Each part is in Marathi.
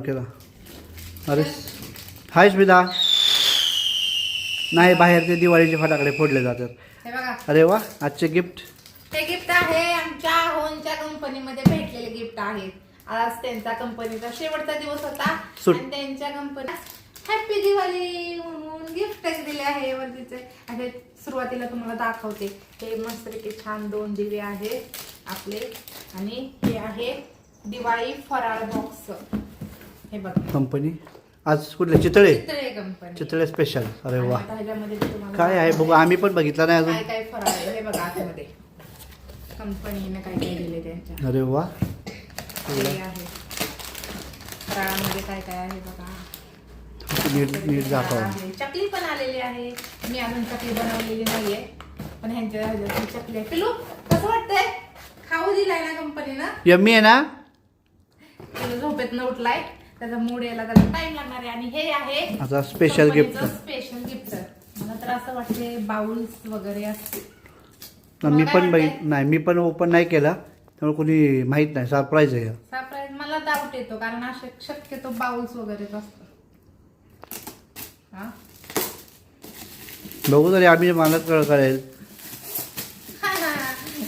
केला. अरे हाय स्मिता. नाही बाहेर ते दिवाळीचे फटाकडे फोडले जातात. हे बघा. अरे वा, आजचे गिफ्ट. हे गिफ्ट आहे आमच्या होनच्या कंपनीमध्ये भेटलेले गिफ्ट आहेत. आज त्यांचा कंपनीचा शेवटचा दिवस होता आणि त्यांच्या कंपनीत हॅपी दिवाळी म्हणून गिफ्ट दिले आहे वरतीचे. आणि सुरुवातीला तुम्हाला दाखवते. हे मस्तपैकी छान 2 दिवे आहेत आपले आणि हे आहे दिवाळी फराळ बॉक्स. हे बघा कंपनी आज कुठले चितळे कंपनी चितळे स्पेशल. अरे वा, ह्याच्यामध्ये तुम्हाला काय आहे बघू, आम्ही पण बघितलं नाही अजून. काय काय फराळ आहे हे बघा आतमध्ये कंपनीने काय काय दिले त्यांच्या. अरे वा, हे आहे फराळामध्ये काय काय आहे बघा. नीट दाखवा. चकली पण आलेली आहे. मी अजून चकली बनवलेली नाहीये पण ह्यांच्या चकली आहे. पिलू कसं वाटतंय? खाऊ दिलाय ना कंपनीनं. यम्मी आहे ना. पिलू झोपेत उठलाय. त्याचा मूड यायला त्याला टाइम लागणार आहे. आणि हे आहे आता स्पेशल गिफ्ट. Special gift. मला तर असं वाटते बाउल्स वगैरे असते. मी पण ओपन नाही केला त्यामुळे कोणी माहित नाही. सरप्राईज आहे. सरप्राईज मला डाऊट येतो कारण असे शक्यतो बाउल्स वगैरेच असतं. हा बघू तरी आम्ही मला कळेल.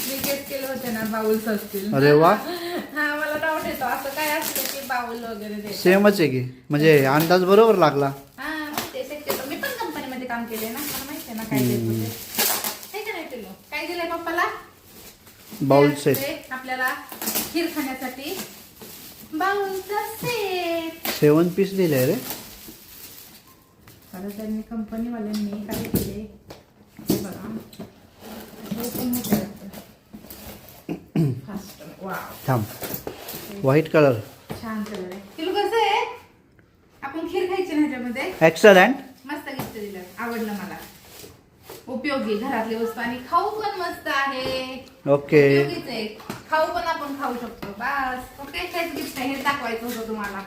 मी गेस केले होते ना बाउल्स असतील. अरे वा, हा मला डाऊट येतो असं काय असलं की बाउल वगैरे सेमच आहे की, म्हणजे अंदाज बरोबर लागला. हा ते शक्यतो. मी पण कंपनीमध्ये काम केले ना, मला माहिती आहे ना काय देत होते. हे का नाही पिलो काय दिलंय पप्पाला? Bowl set. आपल्याला खीर खाण्यासाठी बाउलचा सेट. 7 पीस दिले रे. तर त्यांनी कंपनीवाल्यांनी काय केले हे बघा. थांब, व्हाईट कलर छान कलर आहे. किलो कसं आहे? आपण खीर खायची ना ह्याच्यामध्ये. एक्सलंट. मस्त गिफ्ट दिलं, आवडलं मला. उपयोगी घरातली वस्तू आणि खाऊ पण मस्त आहे. ओके, उपयोगीच आहे. खाऊ पण आपण खाऊ शकतो. बस ओके, हेच गिफ्ट आहे. हे दाखवायचं होतं तुम्हाला.